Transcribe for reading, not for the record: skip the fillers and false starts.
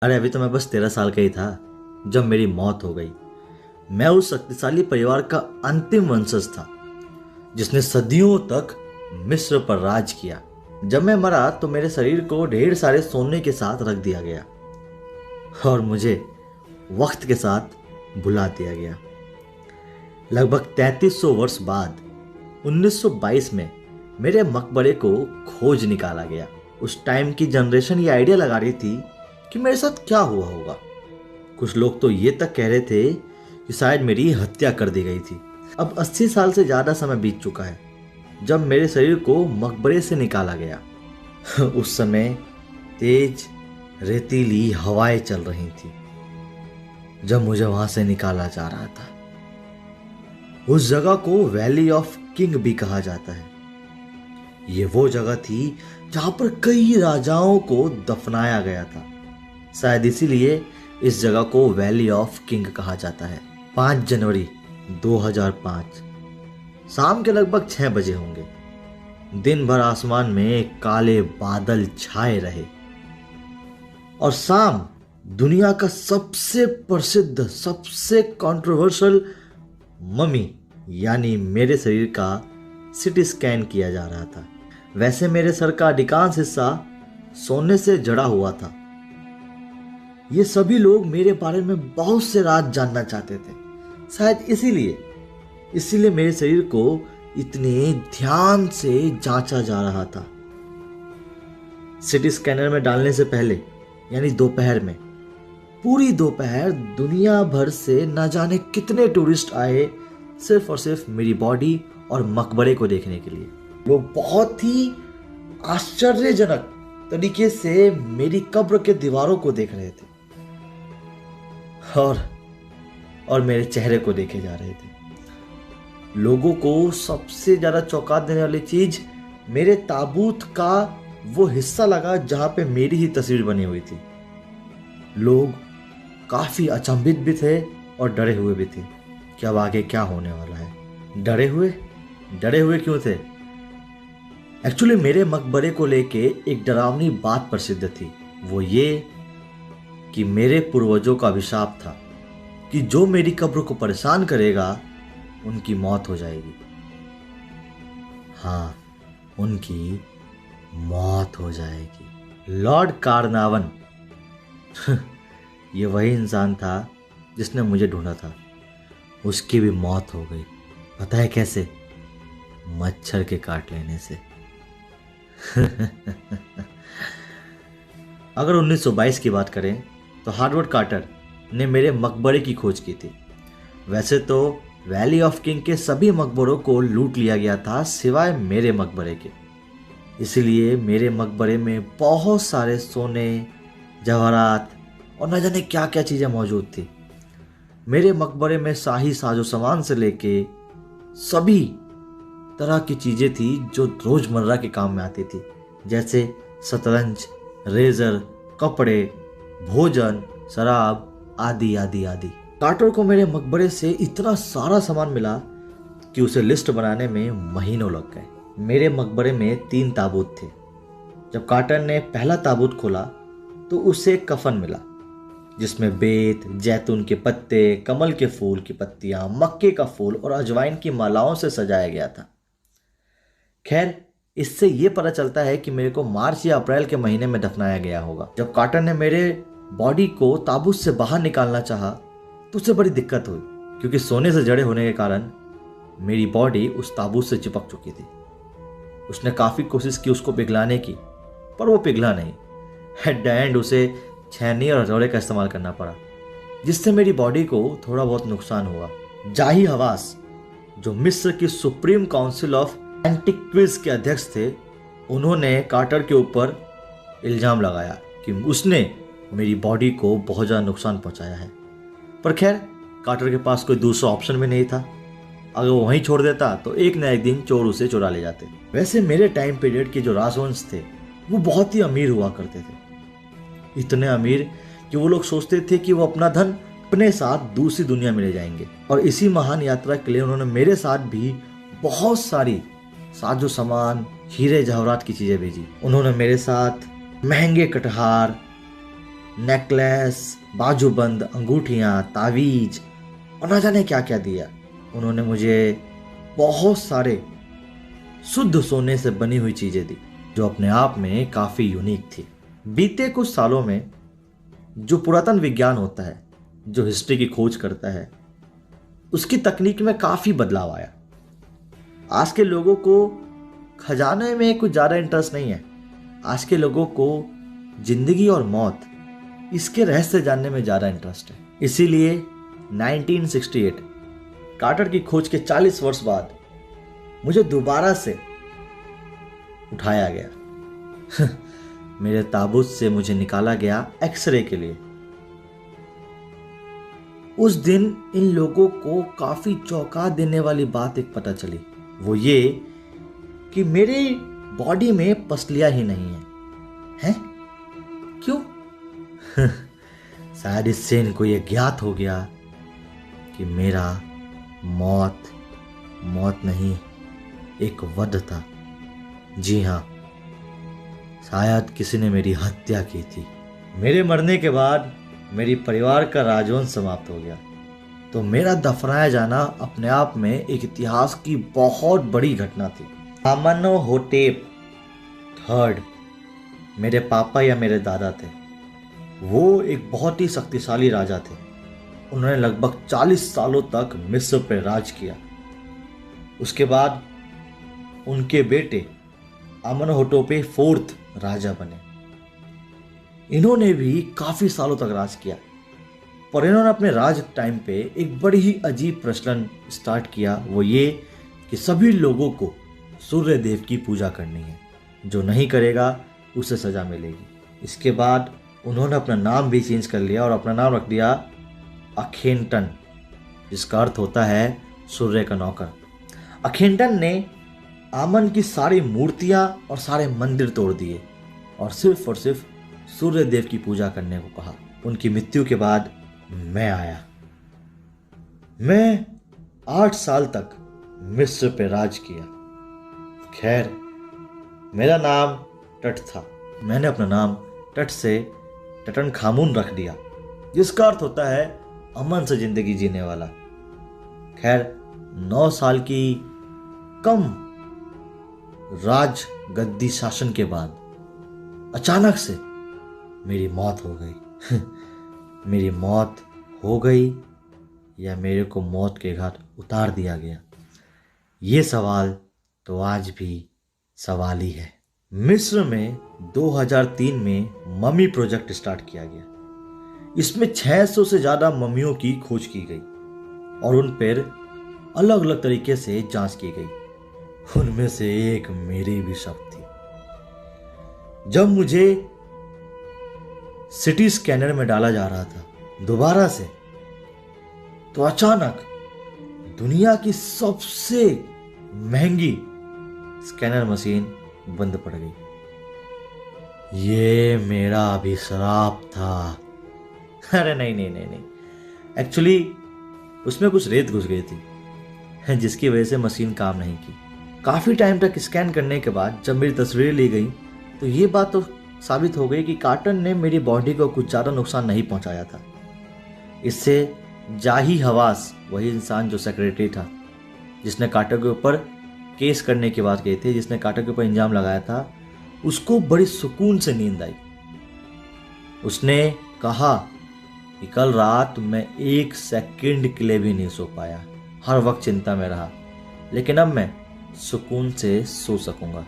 अरे अभी तो मैं बस 13 साल का ही था जब मेरी मौत हो गई। मैं उस शक्तिशाली परिवार का अंतिम वंशज था जिसने सदियों तक मिस्र पर राज किया। जब मैं मरा तो मेरे शरीर को ढेर सारे सोने के साथ रख दिया गया और मुझे वक्त के साथ भुला दिया गया। लगभग 3300 वर्ष बाद 1922 में मेरे मकबरे को खोज निकाला गया। उस टाइम की जनरेशन ये आइडिया लगा रही थी कि मेरे साथ क्या हुआ होगा। कुछ लोग तो ये तक कह रहे थे कि शायद मेरी हत्या कर दी गई थी। अब 80 साल से ज्यादा समय बीत चुका है जब मेरे शरीर को मकबरे से निकाला गया। उस समय तेज रेतीली हवाएं चल रही थी जब मुझे वहां से निकाला जा रहा था। उस जगह को वैली ऑफ किंग भी कहा जाता है। ये वो जगह थी जहां पर कई राजाओं को दफनाया गया था। शायद इसीलिए इस जगह को वैली ऑफ किंग कहा जाता है। 5 जनवरी 2005 शाम के लगभग 6 बजे होंगे। दिन भर आसमान में काले बादल छाए रहे और शाम दुनिया का सबसे प्रसिद्ध सबसे कंट्रोवर्शियल मम्मी यानी मेरे शरीर का सिटी स्कैन किया जा रहा था। वैसे मेरे सर का अधिकांश हिस्सा सोने से जड़ा हुआ था। ये सभी लोग मेरे बारे में बहुत से राज जानना चाहते थे। शायद इसीलिए मेरे शरीर को इतने ध्यान से जांचा जा रहा था। सिटी स्कैनर में डालने से पहले यानी दोपहर में पूरी दोपहर दुनिया भर से न जाने कितने टूरिस्ट आए सिर्फ और सिर्फ मेरी बॉडी और मकबरे को देखने के लिए। लोग बहुत ही आश्चर्यजनक तरीके से मेरी कब्र के दीवारों को देख रहे थे और मेरे चेहरे को देखे जा रहे थे। लोगों को सबसे ज्यादा चौंका देने वाली चीज मेरे ताबूत का वो हिस्सा लगा जहां पे मेरी ही तस्वीर बनी हुई थी। लोग काफी अचंभित भी थे और डरे हुए भी थे कि अब आगे क्या होने वाला है। डरे हुए क्यों थे? एक्चुअली मेरे मकबरे को लेके एक डरावनी बात प्रसिद्ध थी। वो ये कि मेरे पूर्वजों का अभिशाप था कि जो मेरी कब्र को परेशान करेगा उनकी मौत हो जाएगी। हाँ, उनकी मौत हो जाएगी। लॉर्ड कार्नावन ये वही इंसान था जिसने मुझे ढूंढा था। उसकी भी मौत हो गई। पता है कैसे? मच्छर के काट लेने से। अगर 1922 की बात करें तो हार्वर्ड कार्टर ने मेरे मकबरे की खोज की थी। वैसे तो वैली ऑफ किंग के सभी मकबरों को लूट लिया गया था सिवाय मेरे मकबरे के। इसलिए मेरे मकबरे में बहुत सारे सोने, जवाहरात और न जाने क्या क्या चीज़ें मौजूद थी। मेरे मकबरे में शाही साजो सामान से लेके सभी तरह की चीज़ें थी जो रोज़मर्रा के काम में आती थी, जैसे शतरंज, रेजर, कपड़े, भोजन, शराब आदि आदि आदि। कार्टर को मेरे मकबरे से इतना सारा सामान मिला कि उसे लिस्ट बनाने में महीनों लग गए। मेरे मकबरे में 3 ताबूत थे। जब कार्टर ने पहला ताबूत खोला तो उसे कफन मिला जिसमें बेत, जैतून के पत्ते, कमल के फूल की पत्तियां, मक्के का फूल और अजवाइन की मालाओं से सजाया गया था। खैर, इससे यह पता चलता है कि मेरे को मार्च या अप्रैल के महीने में दफनाया गया होगा। जब कार्टर ने मेरे बॉडी को ताबूत से बाहर निकालना चाहा तो उसे बड़ी दिक्कत हुई क्योंकि सोने से जड़े होने के कारण मेरी बॉडी उस ताबूत से चिपक चुकी थी। उसने काफी कोशिश की उसको पिघलाने की, पर वो पिघला नहीं। एट द एंड उसे छेनी और हथौड़े का इस्तेमाल करना पड़ा, जिससे मेरी बॉडी को थोड़ा बहुत नुकसान हुआ। जाही हवास, जो मिस्र की सुप्रीम काउंसिल ऑफ एंटिक्विज के अध्यक्ष थे, उन्होंने कार्टर के ऊपर इल्जाम लगाया कि उसने मेरी बॉडी को बहुत ज़्यादा नुकसान पहुंचाया है। पर खैर, कार्टर के पास कोई दूसरा ऑप्शन भी नहीं था। अगर वो वहीं छोड़ देता तो एक न एक दिन चोर उसे चुरा ले जाते। वैसे मेरे टाइम पीरियड के जो राजवंश थे वो बहुत ही अमीर हुआ करते थे। इतने अमीर कि वो लोग सोचते थे कि वो अपना धन अपने साथ दूसरी दुनिया में ले जाएंगे। और इसी महान यात्रा के लिए उन्होंने मेरे साथ भी बहुत सारी साजो सामान, हीरे जवाहरात की चीजें भेजी। उन्होंने मेरे साथ महंगे कटहार, नेकलेस, बाजूबंद, अंगूठियाँ, तावीज और ना जाने क्या क्या दिया। उन्होंने मुझे बहुत सारे शुद्ध सोने से बनी हुई चीज़ें दी जो अपने आप में काफ़ी यूनिक थी। बीते कुछ सालों में जो पुरातन विज्ञान होता है, जो हिस्ट्री की खोज करता है, उसकी तकनीक में काफ़ी बदलाव आया। आज के लोगों को खजाने में कुछ ज़्यादा इंटरेस्ट नहीं है। आज के लोगों को जिंदगी और मौत, इसके रहस्य जानने में ज़्यादा इंटरेस्ट है। इसीलिए 1968 कार्टर की खोज के 40 वर्ष बाद मुझे दोबारा से उठाया गया। मेरे ताबूत से मुझे निकाला गया एक्सरे के लिए। उस दिन इन लोगों को काफी चौंका देने वाली बात एक पता चली। वो ये कि मेरे बॉडी में पसलियां ही नहीं है। हैं? क्यों? शायद इससे इनको ये ज्ञात हो गया कि मेरा मौत नहीं, एक वध था। जी हाँ, शायद किसी ने मेरी हत्या की थी। मेरे मरने के बाद मेरी परिवार का राजवंश समाप्त हो गया, तो मेरा दफनाया जाना अपने आप में एक इतिहास की बहुत बड़ी घटना थी। आमनहोटेप III मेरे पापा या मेरे दादा थे। वो एक बहुत ही शक्तिशाली राजा थे। उन्होंने लगभग 40 सालों तक मिस्र पर राज किया। उसके बाद उनके बेटे आमनहोटेप IV राजा बने। इन्होंने भी काफी सालों तक राज किया, पर इन्होंने अपने राज टाइम पे एक बड़ी ही अजीब प्रचलन स्टार्ट किया। वो ये कि सभी लोगों को सूर्य देव की पूजा करनी है, जो नहीं करेगा उसे सजा मिलेगी। इसके बाद उन्होंने अपना नाम भी चेंज कर लिया और अपना नाम रख दिया अखेनटन, जिसका अर्थ होता है सूर्य का नौकर। अखेनटन ने आमन की सारी मूर्तियां और सारे मंदिर तोड़ दिए और सिर्फ सूर्य देव की पूजा करने को कहा। उनकी मृत्यु के बाद मैं आया। मैं 8 साल तक मिस्र पे राज किया। खैर, मेरा नाम टट था। मैंने अपना नाम टट से टटनखामुन रख दिया, जिसका अर्थ होता है अमन से जिंदगी जीने वाला। खैर, 9 साल की कम राज गद्दी शासन के बाद अचानक से मेरी मौत हो गई। मेरी मौत हो गई या मेरे को मौत के घाट उतार दिया गया, ये सवाल तो आज भी सवाल ही है। मिस्र में 2003 में ममी प्रोजेक्ट स्टार्ट किया गया। इसमें 600 से ज़्यादा मम्मियों की खोज की गई और उन पर अलग अलग तरीके से जांच की गई। उनमें से एक मेरी भी शक थी। जब मुझे सिटी स्कैनर में डाला जा रहा था दोबारा से, तो अचानक दुनिया की सबसे महंगी स्कैनर मशीन बंद पड़ गई। ये मेरा अभिशाप था। अरे नहीं, एक्चुअली उसमें कुछ रेत घुस गई थी, जिसकी वजह से मशीन काम नहीं की। काफ़ी टाइम तक स्कैन करने के बाद जब मेरी तस्वीरें ली गई, तो ये बात तो साबित हो गई कि कार्टर ने मेरी बॉडी को कुछ ज़्यादा नुकसान नहीं पहुंचाया था। इससे जाही हवास, वही इंसान जो सेक्रेटरी था, जिसने कार्टर के ऊपर केस करने की बात कही थी, जिसने कार्टर के ऊपर इल्जाम लगाया था, उसको बड़ी सुकून से नींद आई। उसने कहा कि कल रात मैं 1 सेकंड के लिए भी नहीं सो पाया, हर वक्त चिंता में रहा, लेकिन अब मैं सुकून से सो सकूंगा।